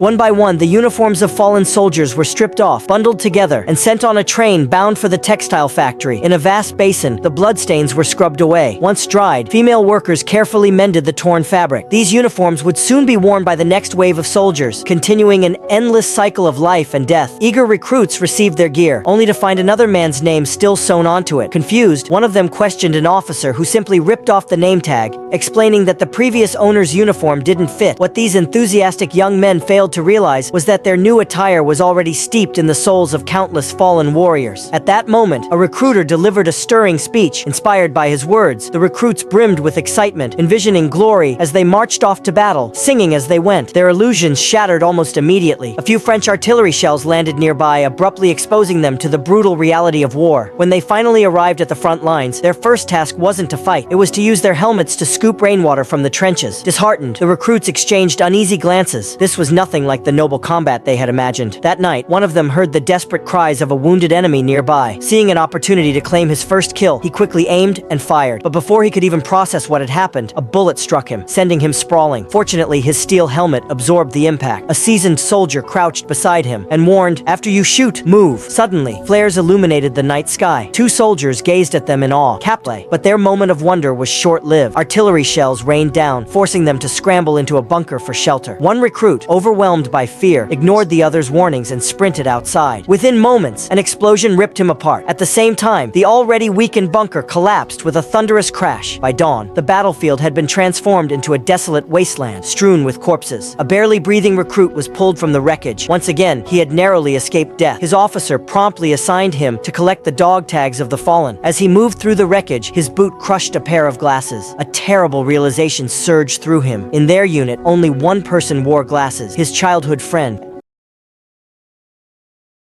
One by one, the uniforms of fallen soldiers were stripped off, bundled together, and sent on a train bound for the textile factory. In a vast basin, the bloodstains were scrubbed away. Once dried, female workers carefully mended the torn fabric. These uniforms would soon be worn by the next wave of soldiers, continuing an endless cycle of life and death. Eager recruits received their gear, only to find another man's name still sewn onto it. Confused, one of them questioned an officer who simply ripped off the name tag, explaining that the previous owner's uniform didn't fit. What these enthusiastic young men failed to realize was that their new attire was already steeped in the souls of countless fallen warriors. At that moment, a recruiter delivered a stirring speech. Inspired by his words, the recruits brimmed with excitement, envisioning glory as they marched off to battle, singing as they went. Their illusions shattered almost immediately. A few French artillery shells landed nearby, abruptly exposing them to the brutal reality of war. When they finally arrived at the front lines, their first task wasn't to fight. It was to use their helmets to scoop rainwater from the trenches. Disheartened, the recruits exchanged uneasy glances. This was nothing like the noble combat they had imagined. That night, one of them heard the desperate cries of a wounded enemy nearby. Seeing an opportunity to claim his first kill, he quickly aimed and fired. But before he could even process what had happened, a bullet struck him, sending him sprawling. Fortunately, his steel helmet absorbed the impact. A seasoned soldier crouched beside him and warned, "After you shoot, move." Suddenly, flares illuminated the night sky. Two soldiers gazed at them in awe. Caplay. But their moment of wonder was short-lived. Artillery shells rained down, forcing them to scramble into a bunker for shelter. One recruit, overwhelmed by fear, ignored the other's warnings and sprinted outside. Within moments, an explosion ripped him apart. At the same time, the already weakened bunker collapsed with a thunderous crash. By dawn, the battlefield had been transformed into a desolate wasteland, strewn with corpses. A barely breathing recruit was pulled from the wreckage. Once again, he had narrowly escaped death. His officer promptly assigned him to collect the dog tags of the fallen. As he moved through the wreckage, his boot crushed a pair of glasses. A terrible realization surged through him. In their unit, only one person wore glasses, his childhood friend.